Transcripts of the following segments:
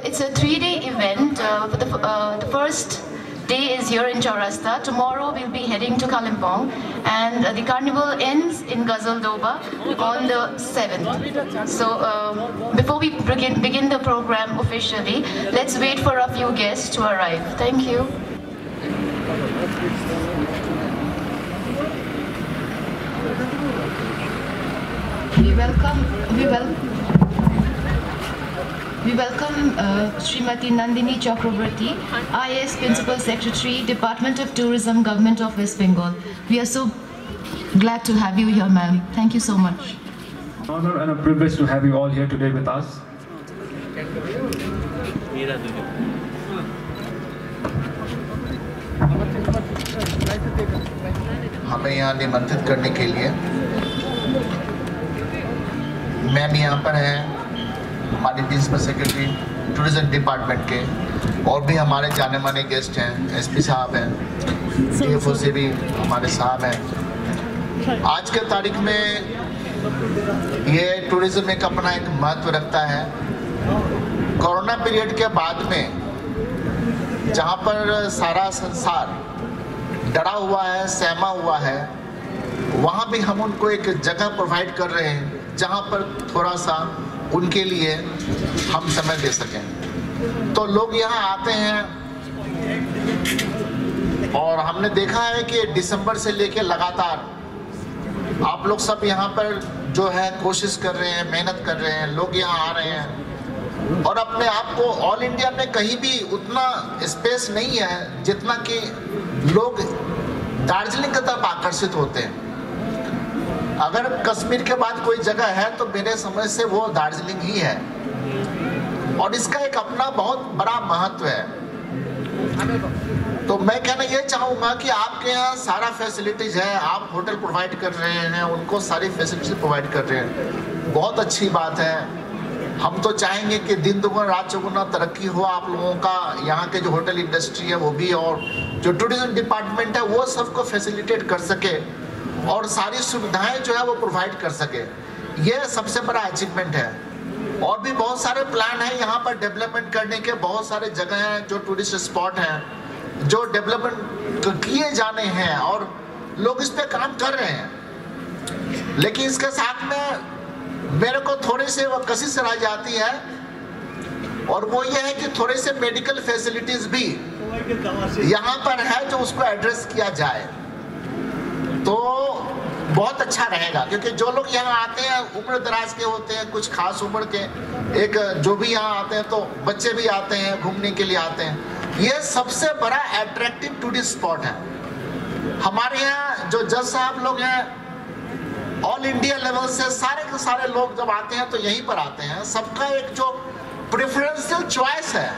it's a 3-day event. The first day is here in Chaurasta. Tomorrow we'll be heading to Kalimpong, and the carnival ends in Ghazal-Doba on the 7th. So before we begin the program officially, let's wait for a few guests to arrive. Thank you. We welcome Srimati Nandini Chakraborty, IAS Principal Secretary, Department of Tourism, Government of West Bengal. We are so glad to have you here, ma'am. Thank you so much. Honor and a privilege to have you all here today with us. हमें यहाँ निमंत्रित करने के लिए ma'am यहाँ पर हैं, हमारी प्रिंसिपल सेक्रेटरी टूरिज्म डिपार्टमेंट के, और भी हमारे जाने माने गेस्ट हैं, एसपी साहब हैं, टीएफओ से भी हमारे साहब हैं। आज के तारीख में ये टूरिज्म एक अपना एक महत्व रखता है। कोरोना पीरियड के बाद में जहाँ पर सारा संसार डरा हुआ है, सहमा हुआ है, वहाँ भी हम उनको एक जगह प्रोवाइड कर रहे हैं जहाँ पर थोड़ा सा उनके लिए हम समय दे सकें। तो लोग यहाँ आते हैं और हमने देखा है कि दिसंबर से लेके लगातार आप लोग सब यहाँ पर जो है कोशिश कर रहे हैं, मेहनत कर रहे हैं, लोग यहाँ आ रहे हैं और अपने आप को ऑल इंडिया में कहीं भी उतना स्पेस नहीं है जितना कि लोग दार्जिलिंग की तरफ आकर्षित होते हैं। अगर कश्मीर के बाद कोई जगह है तो मेरे समझ से वो दार्जिलिंग ही है, और इसका एक अपना बहुत बड़ा महत्व है। तो मैं कहना ये चाहूँगा कि आपके यहाँ सारा फैसिलिटीज है, आप होटल प्रोवाइड कर रहे हैं, उनको सारी फैसिलिटीज प्रोवाइड कर रहे हैं, बहुत अच्छी बात है। हम तो चाहेंगे कि दिन दुगुना रात चौगुना तरक्की हो आप लोगों का, यहाँ के जो होटल इंडस्ट्री है वो भी, और जो टूरिज्म डिपार्टमेंट है वो सबको फैसिलिटेट कर सके और सारी सुविधाएं जो है वो प्रोवाइड कर सके। ये सबसे बड़ा अचीवमेंट है। और भी बहुत सारे प्लान हैं यहाँ पर डेवलपमेंट करने के, बहुत सारे जगह हैं जो टूरिस्ट स्पॉट हैं जो डेवलपमेंट किए जाने हैं और लोग इस पे काम कर रहे हैं। लेकिन इसके साथ में मेरे को थोड़ी सी वो कशिश रह जाती है, और वो ये है कि थोड़े से मेडिकल फैसिलिटीज भी यहाँ पर है जो उसको एड्रेस किया जाए तो बहुत अच्छा रहेगा। क्योंकि जो लोग यहाँ आते हैं उम्र दराज के होते हैं, कुछ खास उम्र के, एक जो भी यहाँ आते हैं तो बच्चे भी आते हैं, घूमने के लिए आते हैं। ये सबसे बड़ा अट्रैक्टिव टूरिस्ट स्पॉट है। हमारे यहाँ जो जज साहब लोग हैं ऑल इंडिया लेवल से सारे के सारे लोग जब आते हैं तो यहीं पर आते हैं। सबका एक जो प्रेफरेंशियल चॉइस है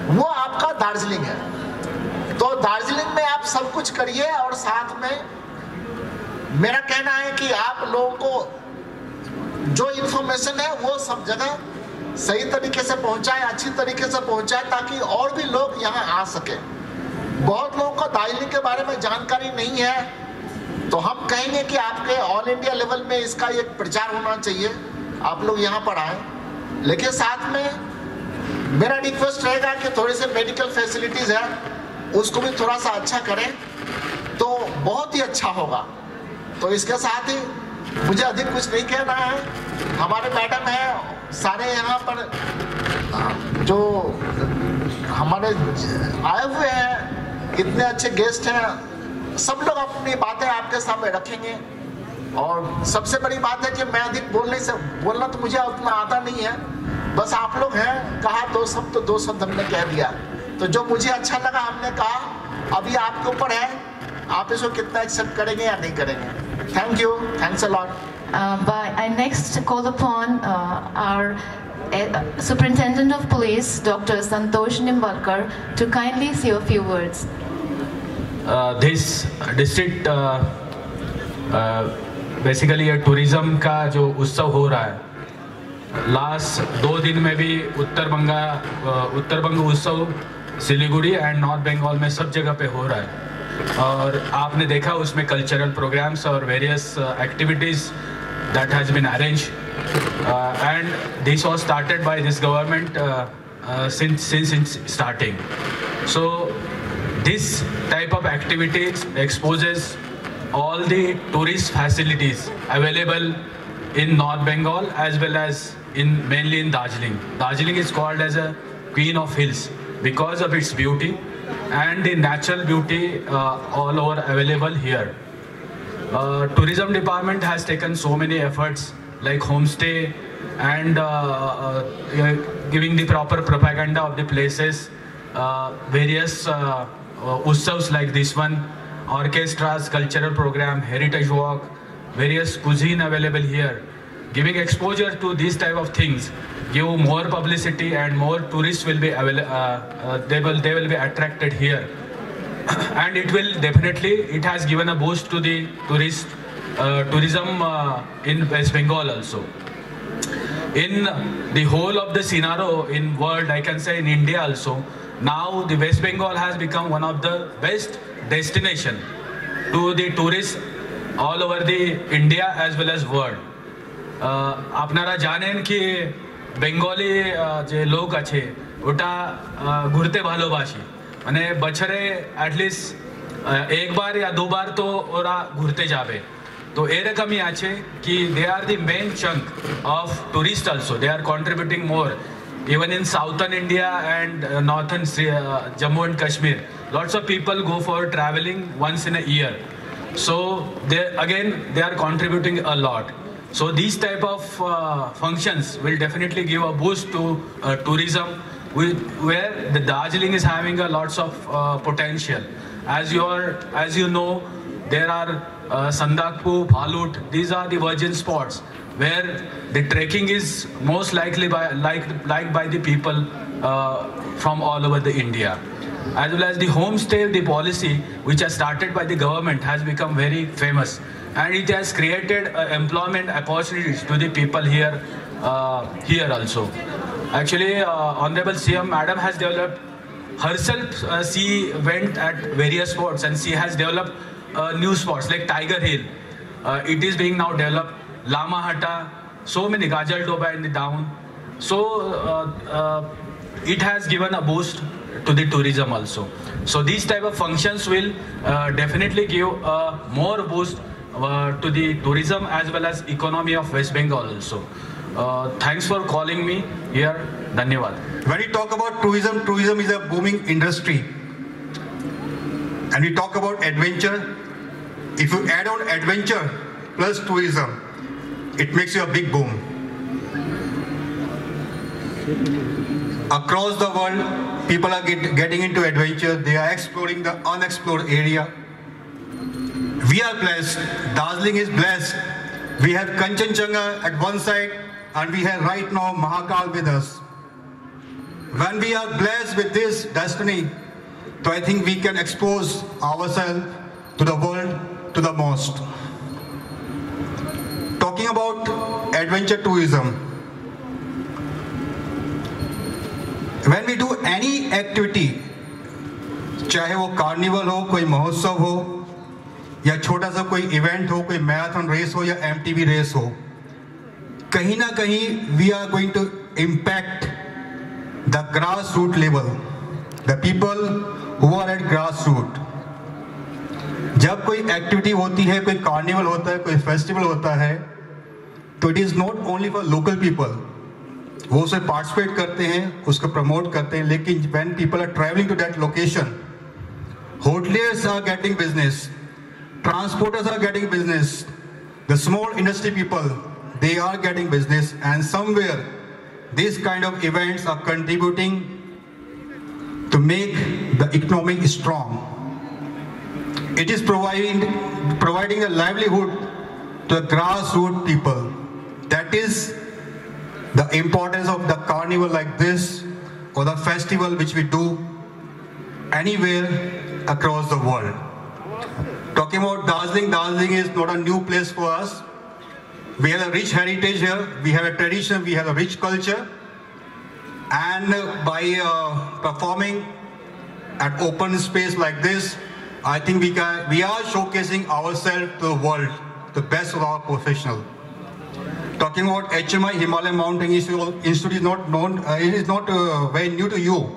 वो आपका दार्जिलिंग है। तो दार्जिलिंग में आप सब कुछ करिए, और साथ में मेरा कहना है कि आप लोगों को जो इन्फॉर्मेशन है वो सब जगह सही तरीके से पहुंचाएं, अच्छी तरीके से पहुंचाएं, ताकि और भी लोग यहाँ आ सके। बहुत लोगों को दार्जिलिंग के बारे में जानकारी नहीं है, तो हम कहेंगे कि आपके ऑल इंडिया लेवल में इसका एक प्रचार होना चाहिए, आप लोग यहाँ पर आए। लेकिन साथ में मेरा रिक्वेस्ट रहेगा कि थोड़ी से मेडिकल फैसिलिटीज है उसको भी थोड़ा सा अच्छा करें तो बहुत ही अच्छा होगा। तो इसके साथ ही मुझे अधिक कुछ नहीं कहना है। हमारे मैडम है सारे यहाँ पर जो हमारे आए हुए हैं, कितने अच्छे गेस्ट हैं, सब लोग अपनी बातें आपके सामने रखेंगे। और सबसे बड़ी बात है कि मैं अधिक बोलना तो मुझे उतना आता नहीं है, बस आप लोग हैं, कहा दो शब्द हमने कह दिया। तो जो मुझे अच्छा लगा हमने कहा, अभी आपके ऊपर है आप इसको कितना एक्सेप्ट करेंगे या नहीं करेंगे। Thank you, thanks a lot. I next call upon our Superintendent of Police, Dr. Santosh Nimbalkar, to kindly say a few words. This district basically ये टूरिज्म का जो उत्सव हो रहा है, लास्ट 2 दिन में भी उत्तर बंग उत्सव सिलीगुड़ी एंड नॉर्थ बंगाल में सब जगह पे हो रहा है। और आपने देखा उसमें कल्चरल प्रोग्राम्स और various activities that has been arranged and this was started by this government since its starting. So this type of activities exposes all the tourist facilities available in North Bengal as well as mainly in Darjeeling. Darjeeling is called as a Queen of Hills because of its beauty and the natural beauty all over available here. Tourism department has taken so many efforts like homestay and giving the proper propaganda of the places, various utsavs like this one, orchestras, cultural program, heritage walk, various cuisine available here. Giving exposure to these type of things give more publicity and more tourists will be they will be attracted here. And it will definitely, it has given a boost to the tourism in West Bengal also. In the whole of the scenario in world, I can say in India also, now the West Bengal has become one of the best destination to the tourists all over the India as well as world. আপনারা জানেন কি Bengali যে লোক আছে ওটা ঘুরতে ভালোবাসে, মানে বছরে অ্যাটলিস্ট একবার या दो बार तो ওরা ঘুরতে যাবে। তো এরকমই আছে কি they are the main chunk of tourists also. They are contributing more. Even in southern India and northern Jammu and Kashmir, lots of people go for traveling once in a year. So they are contributing a lot. So these type of functions will definitely give a boost to tourism, where the Darjeeling is having a lots of potential. As you know, there are Sandakpur, Phalut. These are the virgin spots where the trekking is most likely liked by the people from all over the India. As well as the homestay, the policy which has started by the government has become very famous, and it has created employment opportunities to the people here also. Actually, Honorable CM Madam has developed herself. She went at various spots and she has developed new spots like Tiger Hill. It is being now developed. Lama Hata, so many Gajal Doba in the down. So it has given a boost to the tourism also. So these type of functions will definitely give more boost to the tourism as well as economy of West Bengal also. Thanks for calling me here. Dhanyawad. When we talk about tourism, tourism is a booming industry. And we talk about adventure. If you add on adventure plus tourism, it makes you a big boom. Across the world, people are getting into adventure. They are exploring the unexplored area. We are blessed. Darjeeling is blessed. We have Kanchenjunga at one side, and we have right now Mahakal with us. When we are blessed with this destiny, so I think we can expose ourselves to the world to the most. Talking about adventure tourism, when we do any activity, चाहे वो carnival हो, कोई महोत्सव हो, या छोटा सा कोई इवेंट हो, कोई मैराथन रेस हो या MTV रेस हो, कहीं ना कहीं we are going to impact the grassroots level, the people who are at grassroots. जब कोई एक्टिविटी होती है, कोई कार्निवल होता है, कोई फेस्टिवल होता है, तो it is not only for local people. वो उसे पार्टिसिपेट करते हैं, उसको प्रमोट करते हैं, लेकिन when people are travelling to that location, hoteliers are getting business, transporters are getting business, the small industry people, they are getting business, and somewhere these kind of events are contributing to make the economy strong. It is providing a livelihood to the grassroots people. That is the importance of the carnival like this, or the festival which we do anywhere across the world. Talking about Darjeeling, Darjeeling is not a new place for us. We have a rich heritage here, we have a tradition, we have a rich culture, and by performing at open space like this, I think we are showcasing ourselves to the world, the best of our professional. talking about HMI, Himalayan Mountain Institute is not known, it is not very new to you.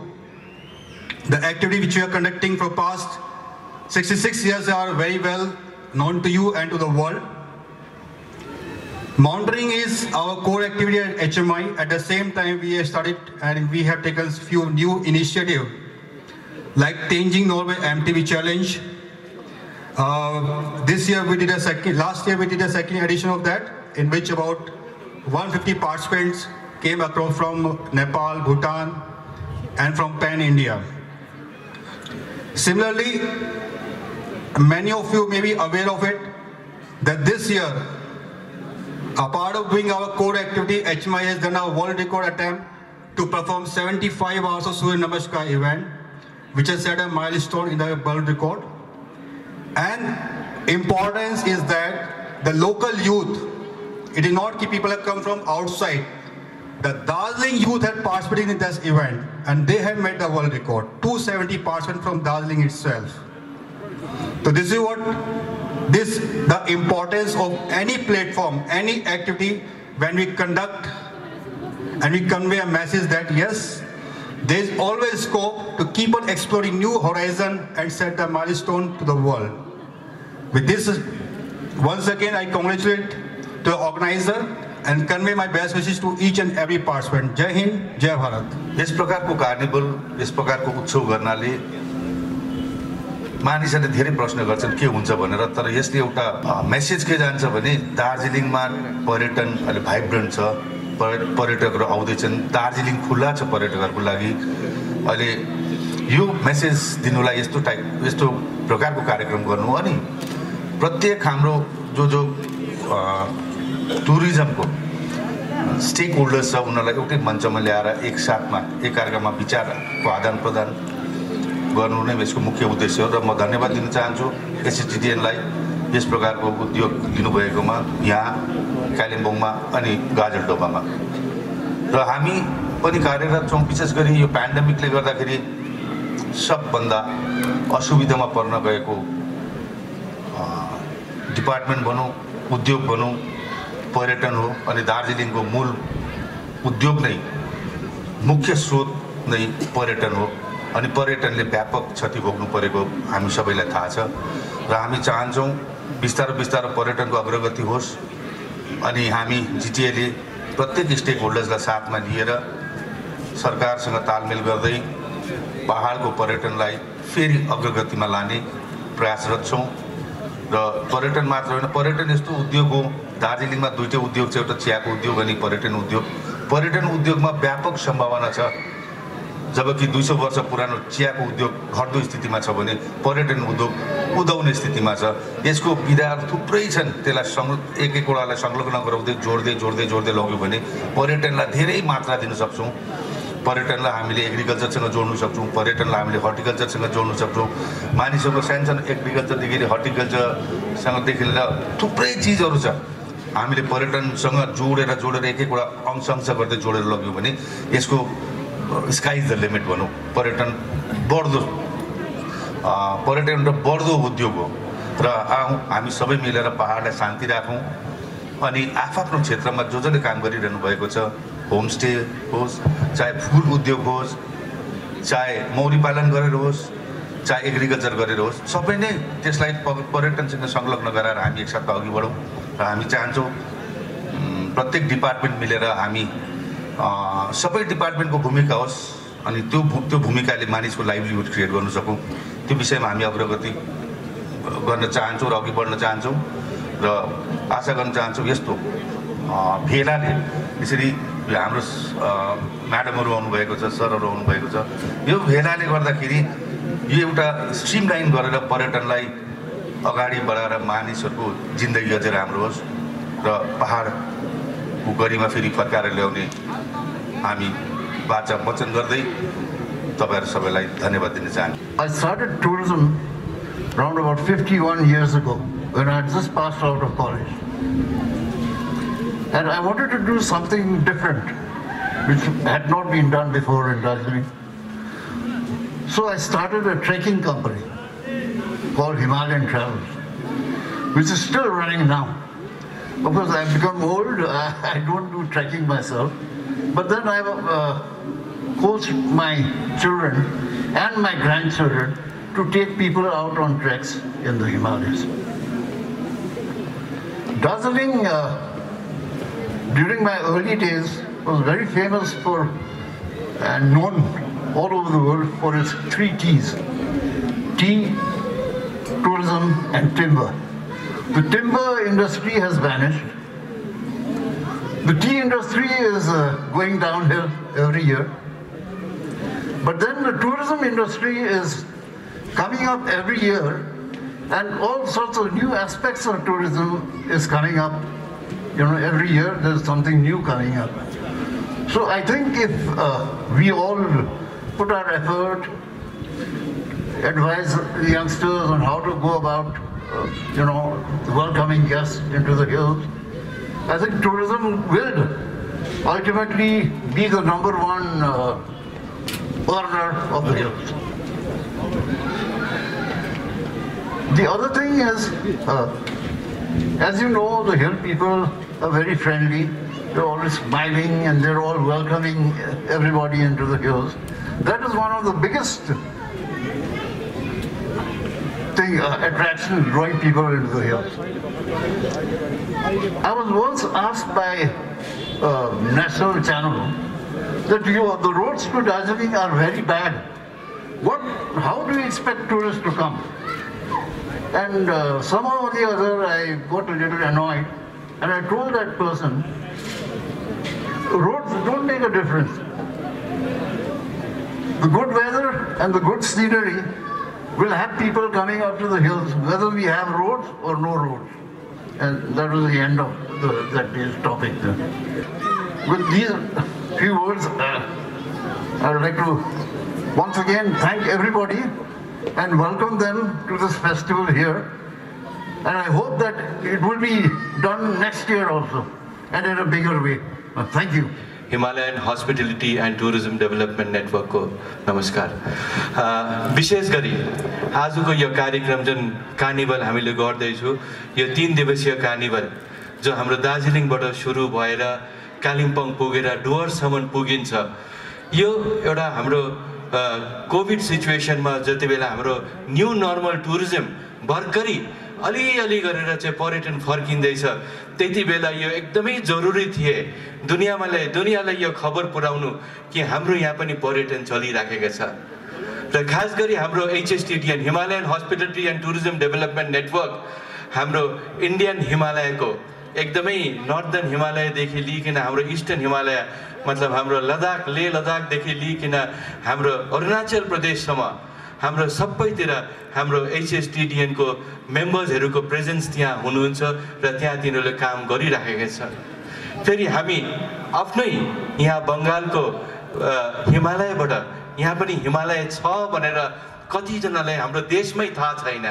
The activity which we are conducting for past 66 years are very well known to you and to the world. Monitoring is our core activity at HMI. At the same time, we have started and we have taken a few new initiatives like Changing Norway MTB Challenge. This year we did last year we did a second edition of that, in which about 150 participants came across from Nepal, Bhutan, and from Pan India. Similarly, many of you may be aware of it, that this year, a part of doing our core activity, HMI has done a world record attempt to perform 75 hours of Surya Namaskar event, which has set a milestone in the world record. And importance is that the local youth, it did not keep people that come from outside. The Darjeeling youth had participated in this event and they have made the world record. 270 participants from Darjeeling itself. So this is what the importance of any platform, any activity when we conduct and we convey a message that yes, there is always scope to keep on exploring new horizon and set the milestone to the world. With this, once again I congratulate the organizer and convey my best wishes to each and every participant. Jai Hind, Jai Bharat. Yes प्रकारको carnival, yes प्रकारको उत्सव गर्नाले मानिसहरूले धेरै प्रश्न गर्छन् के हुन्छ भनेर, तर यसले एउटा मेसेज के जान्छ भने दार्जिलिङमा पर्यटन अहिले भाइब्रेन्ट छ, पर्यटकहरू आउँदैछन्, दार्जिलिङ खुल्ला छ पर्यटकहरूको लागि। अहिले यो मेसेज दिनुलाई यस्तो प्रकारको कार्यक्रम गर्नु, अनि प्रत्येक हाम्रो जो टुरिज्मको स्टेक होल्डर्स छ उनीहरूलाई एउटै मञ्चमा ल्याएर एकअर्कामा विचारको आदान प्रदान गर्नु नै यसको मुख्य उद्देश्य हो। र म धन्यवाद दिन चाहन्छु एसएचजिटिएनलाई यस प्रकारको उद्योग दिनुभएकोमा यहाँ कालिम्पोङमा अनि गाजलडोबामा। र हामी पनि कार्यरत छौँ। विशेष गरी यो पेन्डेमिकले गर्दाखेरि सबभन्दा असुविधामा पर्न गएको डिपार्टमेन्ट भनौँ, उद्योग भनौँ, पर्यटन हो। अनि दार्जिलिङको मूल उद्योग नै, मुख्य स्रोत नै पर्यटन हो। अनि पर्यटनले व्यापक क्षति भोग्नु परेको हामी सबैलाई थाहा छ र हामी चाहन्छौँ बिस्तारो पर्यटनको अग्रगति होस्। अनि हामी जिटिएले प्रत्येक स्टेक होल्डर्सलाई साथमा लिएर सरकारसँग तालमेल गर्दै पहाडको पर्यटनलाई फेरि अग्रगतिमा लाने प्रयासरत छौँ। र पर्यटन मात्र होइन, पर्यटन यस्तो उद्योग हो, दार्जिलिङमा दुईटै उद्योग छ, एउटा चियाको उद्योग अनि पर्यटन उद्योग। पर्यटन उद्योगमा व्यापक सम्भावना छ, जबकि 200 वर्ष पुरानो चियाको उद्योग घट्दो स्थितिमा छ भने पर्यटन उद्योग उदाउने स्थितिमा छ। यसको विधाहरू थुप्रै छन्, त्यसलाई एकवटालाई संलग्न गराउँदै जोड्दै लग्यो भने पर्यटनलाई धेरै मात्रा दिन सक्छौँ। पर्यटनलाई हामीले एग्रिकल्चरसँग जोड्न सक्छौँ, पर्यटनलाई हामीले हर्टिकल्चरसँग जोड्न सक्छौँ। मानिसहरूको सानो एग्रिकल्चरदेखि लिएर हर्टिकल्चरसँगदेखि लिएर थुप्रै चिजहरू छ। हामीले पर्यटनसँग जोडेर एकवटा अंश गर्दै जोडेर लग्यो भने यसको स्काई इज द लिमिट भनौँ। पर्यटन र बढ्दो उद्योग हो। र हामी सबै मिलेर पहाडलाई शान्ति राखौँ अनि आफ्नो क्षेत्रमा जसले काम गरिरहनु भएको छ, होमस्टे होस्, चाहे फुल उद्योग होस्, चाहे मौरी पालन गरेर होस्, चाहे एग्रिकल्चर गरेर होस्, सबै नै त्यसलाई पर्यटनसँग संलग्न गराएर हामी एकसाथ अघि बढौँ। र हामी चाहन्छौँ प्रत्येक डिपार्टमेन्ट मिलेर हामी सबै डिपार्टमेन्टको भूमिका होस् अनि त्यो भूमिकाले मानिसको लाइभलीहुड क्रिएट गर्न सकौँ। त्यो विषयमा हामी अग्रगति गर्न चाहन्छौँ र अघि बढ्न चाहन्छौँ र आशा गर्न चाहन्छौँ यस्तो भेलाले, यसरी हाम्रो म्याडमहरू आउनुभएको छ, सरहरू आउनुभएको छ, यो भेलाले गर्दाखेरि यो एउटा स्ट्रिमलाइन गरेर पर्यटनलाई अगाडि बढाएर मानिसहरूको जिन्दगी अझै राम्रो होस् र पहाडको गरिमा फेरि फर्काएर ल्याउने हामी वाचा वचन गर्दै तपाईहरु सबैलाई धन्यवाद दिन चाहन्छु। I started tourism around about 51 years ago when I had just passed out of college. And I wanted to do something different which had not been done before in Darjeeling. So I started a trekking company called Himalayan Travels, which is still running now. Of course, I've become old. I don't do trekking myself. But then I've coached my children and my grandchildren to take people out on treks in the Himalayas. Darjeeling, during my early days, was very famous for and known all over the world for its 3 T's: tea, tourism, and timber. The timber industry has vanished. The tea industry is going downhill every year. But then the tourism industry is coming up every year, and all sorts of new aspects of tourism is coming up. You know, every year there's something new coming up. So I think if we all put our effort, advise the youngsters on how to go about, welcoming guests into the hills, I think tourism will ultimately be the #1 earner of the hills. The other thing is, as you know, the hill people are very friendly. They're always smiling and they're all welcoming everybody into the hills. That is one of the biggest attractions drawing people into the hills. I was once asked by National Channel that the roads to Darjeeling are very bad. How do you expect tourists to come? And somehow or the other I got a little annoyed and I told that person, roads don't make a difference. The good weather and the good scenery will have people coming up to the hills, whether we have roads or no roads. And that was the end of that day's topic. With these few words, I would like to once again thank everybody and welcome them to this festival here. And I hope that it will be done next year also, and in a bigger way. Thank you. Himalayan Hospitality and Tourism Development Network को नमस्कार। विशेष गरी आजको यो कार्यक्रम जुन carnival हामीले गर्दैछौँ, यो 3 दिवसीय carnival जो हाम्रो दार्जिलिङबाट सुरु भएर कालिम्पोङ पुगेर डुवर्ससम्म पुगिन्छ। यो एउटा हाम्रो कोभिड सिचुएसनमा जति बेला हाम्रो न्यू नर्मल टुरिज्म भर्खरै अलिअलि गरेर चाहिँ पर्यटन फर्किँदैछ, त्यति बेला यो एकदमै जरुरी थिए दुनियालाई यो खबर पुर्याउनु कि हाम्रो यहाँ पनि पर्यटन चलिराखेको छ। र खास गरी हाम्रो HSTDN Himalayan hospitality and tourism development network हाम्रो इन्डियन हिमालयको एकदमै नर्दर्न हिमालयदेखि लिइकन हाम्रो इस्टर्न हिमालय मतलब हाम्रो लेह लद्दाखदेखि लिइकन हाम्रो अरुणाचल प्रदेशसम्म हाम्रो सबैतिर हाम्रो HSTDN को मेम्बर्सहरुको प्रेजेन्स त्यहाँ हुनुहुन्छ र त्यहाँ तिनीहरूले काम गरिराखेका छ। फेरि हामी आफ्नै यहाँ बंगालको हिमालयबाट यहाँ पनि हिमालय छ भनेर कति जनालाई हाम्रो देशमै थाहा छैन।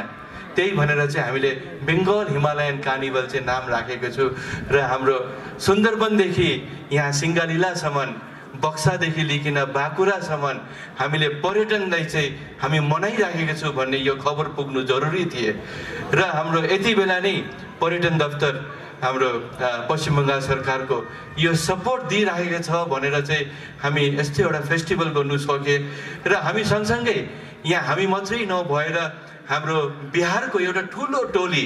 त्यही भनेर चाहिँ हामीले बेंगल हिमालयन कार्निभल चाहिँ नाम राखेको छु र हाम्रो सुन्दरबनदेखि यहाँ सिंगालीलासम्म बक्सादेखि लिइकन बाकुरासम्म हामीले पर्यटनलाई चाहिँ हामी मनाइराखेका छौँ भन्ने यो खबर पुग्नु जरुरी थिए र हाम्रो यति बेला नै पर्यटन दफ्तर हाम्रो पश्चिम बंगाल सरकारको यो सपोर्ट दिइराखेको छ भनेर चाहिँ हामी यस्तो एउटा फेस्टिभल गर्नु सके र हामी सँगसँगै यहाँ हामी मात्रै नभएर हाम्रो बिहारको एउटा ठुलो टोली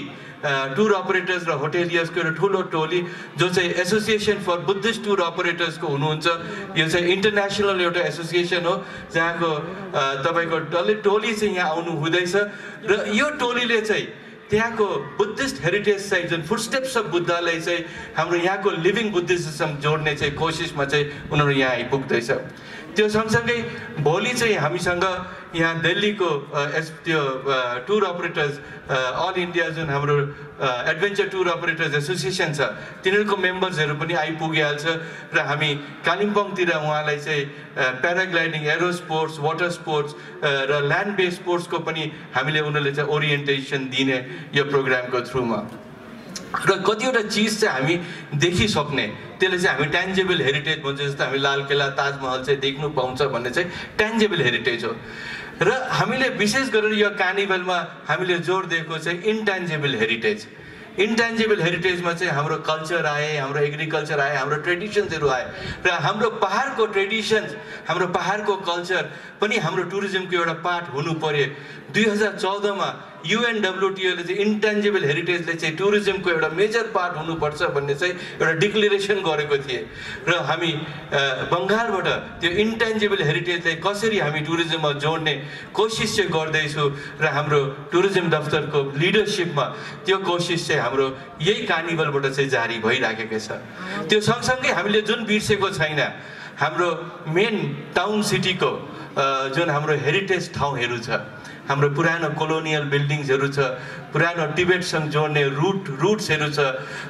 टूर अपरेटर्स र होटेलियर्स को एउटा ठुलो टोली जो चाहिँ एसोसिएसन फर बुद्धिस्ट टूर अपरेटर्स को हुनुहुन्छ। यो चाहिँ इन्टरनेशनल एउटा एसोसिएसन हो जहाँको तपाईको टोली चाहिँ यहाँ आउनु हुँदैछ र यो टोलीले चाहिँ त्यहाँको बुद्धिस्ट हेरिटेज साइट जुन फुटस्टेप्स अफ बुद्धलाई चाहिँ हाम्रो यहाँको लिभिङ बुद्धिज्म जोड्ने चाहिँ कोसिसमा चाहिँ उनीहरू यहाँ आइपुग्दैछ। त्यो सँगसँगै भोलि चाहिँ हामीसँग यहाँ दिल्लीको त्यो टुर अपरेटर्स अल इन्डिया जुन हाम्रो एडभेन्चर टुर अपरेटर्स एसोसिएसन छ तिनीहरूको मेम्बर्सहरू पनि आइपुगिहाल्छ र हामी कालिम्पोङतिर उहाँलाई चाहिँ paragliding, aero sports, water sports र ल्यान्ड बेस्ड स्पोर्ट्सको पनि हामीले उनीहरूले चाहिँ ओरिएन्टेसन दिने यो प्रोग्रामको थ्रुमा र कतिवटा चिज चाहिँ हामी देखिसक्ने त्यसले चाहिँ हामी ट्यान्जेबल हेरिटेज भन्छ। जस्तो हामी लाल किल्ला, ताजमहल चाहिँ देख्नु पाउँछ भन्ने चाहिँ ट्यान्जेबल हेरिटेज हो र हामीले विशेष गरेर यो कार्निभलमा हामीले जोड दिएको चाहिँ इन्ट्यान्जेबल हेरिटेज। इन्टेन्जिबल हेरिटेजमा चाहिँ हाम्रो कल्चर आए, हाम्रो एग्रिकल्चर आए, हाम्रो ट्रेडिसन्सहरू आए र हाम्रो पहाडको ट्रेडिसन्स, हाम्रो पहाडको कल्चर पनि हाम्रो टुरिज्मको एउटा पार्ट हुनु पर्यो। 2014 मा UNWTO ले चाहिँ इन्टेन्जिबल हेरिटेजले चाहिँ टुरिज्मको एउटा मेजर पार्ट हुनुपर्छ भन्ने चाहिँ एउटा डिक्लेरेसन गरेको थिए र हामी बङ्गालबाट त्यो इन्टेन्जिबल हेरिटेजलाई कसरी हामी टुरिज्ममा जोड्ने कोसिस चाहिँ गर्दैछु र हाम्रो टुरिज्म दफ्तरको लिडरसिपमा त्यो कोसिस चाहिँ हाम्रो यही कार्निभलबाट चाहिँ जारी भइराखेको छ। त्यो सँगसँगै हामीले जुन बिर्सेको छैन, हाम्रो मेन टाउन सिटीको जुन हाम्रो हेरिटेज ठाउँहरू छ, हाम्रो पुरानो कोलोनियल बिल्डिङ्सहरू छ, पुरानो टिबेटसँग जोड्ने रुट्सहरू छ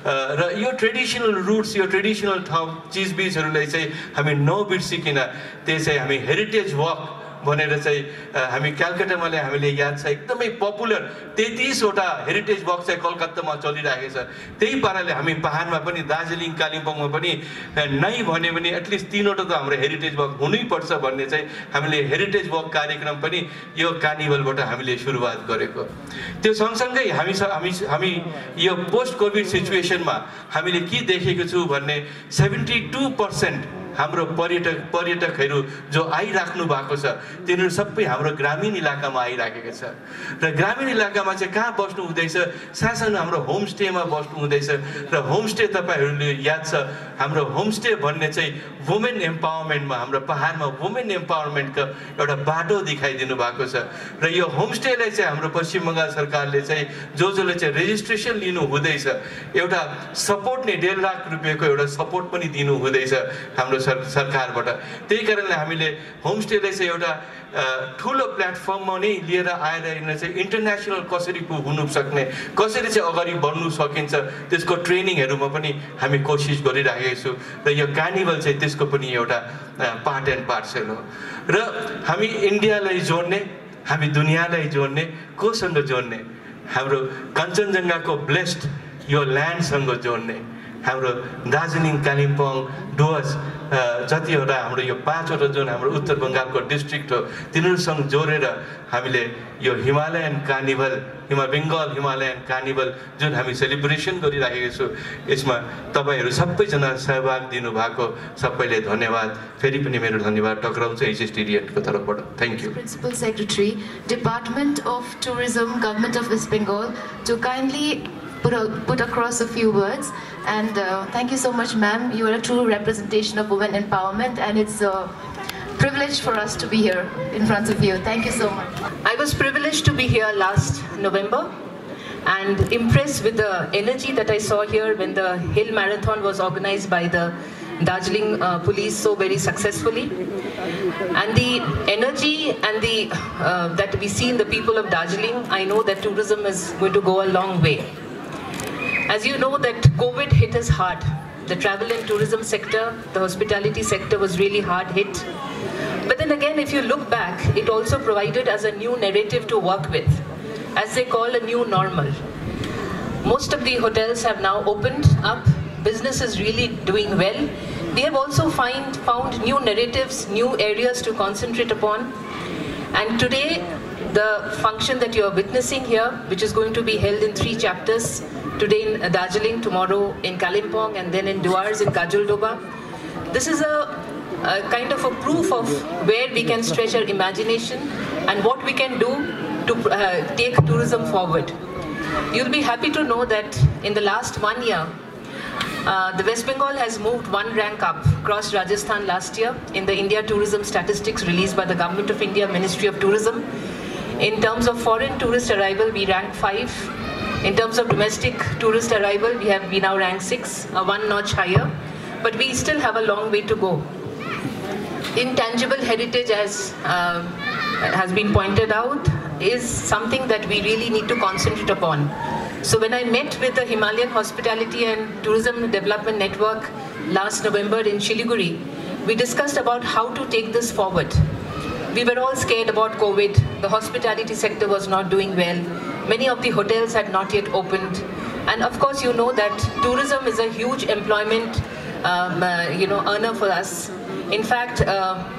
र यो ट्रेडिसनल रुट्स, यो ट्रेडिसनल ठाउँ चिजबिजहरूलाई चाहिँ हामी नबिर्सिकन त्यो चाहिँ हामी हेरिटेज वक भनेर चाहिँ हामी कलकत्तामा हामीले याद छ एकदमै पपुलर 33वटा हेरिटेज वक चाहिँ कलकत्तामा चलिरहेको छ। त्यही पाराले हामी पहाडमा पनि दार्जिलिङ कालिम्पोङमा पनि नै भन्यो भने एटलिस्ट 3वटा त हाम्रो हेरिटेज वक हुनैपर्छ भन्ने चाहिँ हामीले हेरिटेज वक कार्यक्रम पनि यो कार्निभलबाट हामीले सुरुवात गरेको। त्यो सँगसँगै हामी यो पोस्ट कोभिड सिचुएसनमा हामीले के देखेको छु भन्ने 72% हाम्रो पर्यटकहरू जो आइराख्नु भएको छ तिनीहरू सबै हाम्रो ग्रामीण इलाकामा आइराखेको छ र ग्रामीण इलाकामा चाहिँ कहाँ बस्नु हुँदैछ, सानो हाम्रो होमस्टेमा बस्नु हुँदैछ र होमस्टे तपाईहरूले याद छ हाम्रो होमस्टे भन्ने चाहिँ वुमेन एम्पावरमेन्टमा, हाम्रो पहाडमा वुमेन एम्पावरमेन्टको एउटा बाटो देखाइदिनु भएको छ र यो होमस्टेलाई चाहिँ हाम्रो पश्चिम बङ्गाल सरकारले चाहिँ जसले चाहिँ रेजिस्ट्रेसन लिनु हुँदैछ एउटा सपोर्ट नै 1.5 लाख रुपियाँको एउटा सपोर्ट पनि दिनु हुँदैछ हाम्रो सरकारबाट। त्यही कारणले हामीले होमस्टेलाई चाहिँ एउटा ठुलो प्लेटफर्ममा नै लिएर आएर चाहिँ इन्टरनेसनल कसरी हुनु सक्ने, कसरी चाहिँ अगाडि बढ्नु सकिन्छ त्यसको ट्रेनिङहरूमा पनि हामी कोसिस गरिरहेको छु र यो कार्निभल चाहिँ त्यसको पनि एउटा पार्ट एन्ड पार्सल हो र हामी इन्डियालाई जोड्ने, हामी दुनियाँलाई जोड्ने, कोसँग जोड्ने, हाम्रो कञ्चनजङ्घाको ब्लेस्ड यो ल्यान्डसँग जोड्ने, हाम्रो दार्जिलिङ कालिम्पोङ डुवर्स जतिवटा हाम्रो यो 5वटा जुन हाम्रो उत्तर बङ्गालको डिस्ट्रिक्ट हो तिनीहरूसँग जोडेर हामीले यो Himalayan carnival, Bengal Himalayan carnival जुन हामी सेलिब्रेसन गरिराखेको छु यसमा तपाईँहरू सबैजना सहभाग दिनुभएको सबैले धन्यवाद। फेरि पनि मेरो धन्यवाद टक्राउँछ HST को तर्फबाट। Thank you. Principal Secretary, Department of Tourism, Government of West Bengal, to kindly put across a few words. And thank you so much, ma'am. You are a true representation of women empowerment, and it's a privilege for us to be here in front of you. Thank you so much. I was privileged to be here last November and impressed with the energy that I saw here when the Hill Marathon was organized by the Darjeeling police so very successfully. And the energy and the that we see in the people of Darjeeling, I know that tourism is going to go a long way. As you know that COVID hit us hard. The travel and tourism sector, the hospitality sector was really hard hit. But then again, if you look back, it also provided us a new narrative to work with, as they call a new normal. Most of the hotels have now opened up. Business is really doing well. We have also found new narratives, new areas to concentrate upon. And today, the function that you are witnessing here, which is going to be held in 3 chapters, today in Darjeeling, tomorrow in Kalimpong, and then in Duars in Kajuldoba. This is a kind of a proof of where we can stretch our imagination and what we can do to take tourism forward. You'll be happy to know that in the last 1 year, the West Bengal has moved 1 rank up, crossed Rajasthan last year in the India Tourism Statistics released by the Government of India, Ministry of Tourism. In terms of foreign tourist arrival, we rank 5. In terms of domestic tourist arrival, we now rank 6, 1 notch higher. But we still have a long way to go. Intangible heritage, as has been pointed out, is something that we really need to concentrate upon. So when I met with the Himalayan Hospitality and Tourism Development Network last November in Siliguri, we discussed about how to take this forward. We were all scared about COVID. The hospitality sector was not doing well. Many of the hotels had not yet opened. And of course, you know that tourism is a huge employment earner for us. In fact,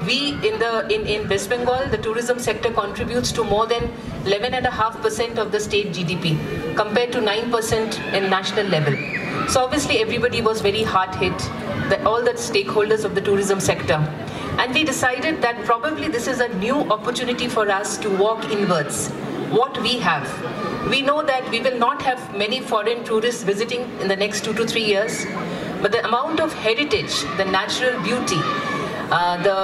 we in West Bengal, the tourism sector contributes to more than 11.5% of the state GDP, compared to 9% in national level. So obviously everybody was very hard hit, all the stakeholders of the tourism sector. And we decided that probably this is a new opportunity for us to walk inwards. What we have. We know that we will not have many foreign tourists visiting in the next 2 to 3 years, but the amount of heritage, the natural beauty, the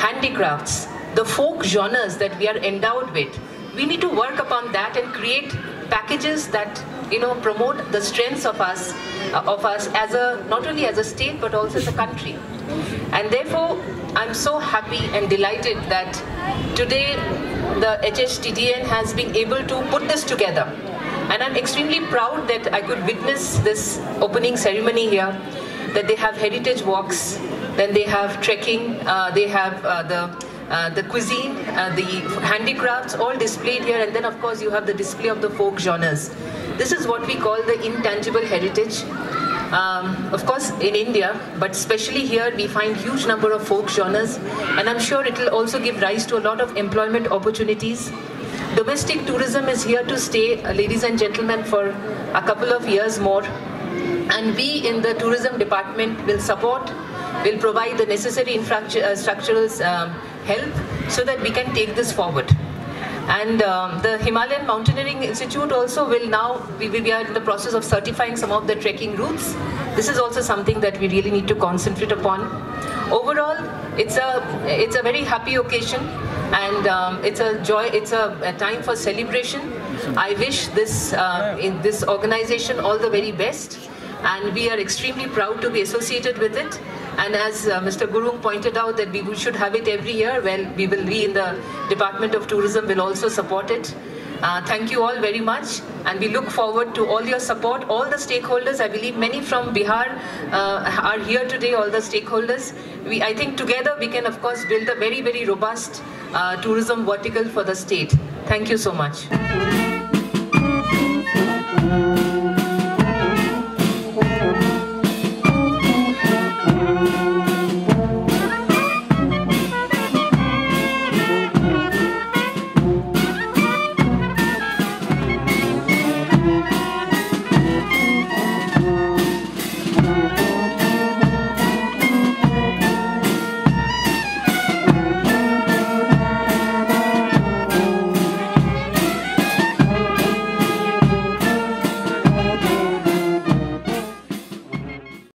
handicrafts, the folk genres that we are endowed with, we need to work upon that and create packages that promote the strengths of us as not only as a state but also as a country. And therefore, I'm so happy and delighted that today the HSTDN has been able to put this together. And I'm extremely proud that I could witness this opening ceremony here, that they have heritage walks, then they have trekking, they have the cuisine, the handicrafts all displayed here, and then of course you have the display of the folk genres. This is what we call the intangible heritage. Of course in India, but especially here we find huge number of folk genres, and I'm sure it will also give rise to a lot of employment opportunities. Domestic tourism is here to stay, ladies and gentlemen, for a couple of years more, and we in the tourism department will support, will provide the necessary structural help so that we can take this forward. And the Himalayan Mountaineering Institute also will now, we are in the process of certifying some of the trekking routes. This is also something that we really need to concentrate upon. Overall, it's a very happy occasion, and it's a joy, it's a time for celebration. I wish this organization all the very best, and we are extremely proud to be associated with it. And as Mr. Gurung pointed out that we should have it every year, well, we in the Department of Tourism will also support it. Thank you all very much, and we look forward to all your support, all the stakeholders. I believe many from Bihar are here today, all the stakeholders. I think together we can of course build a very, very robust tourism vertical for the state. Thank you so much.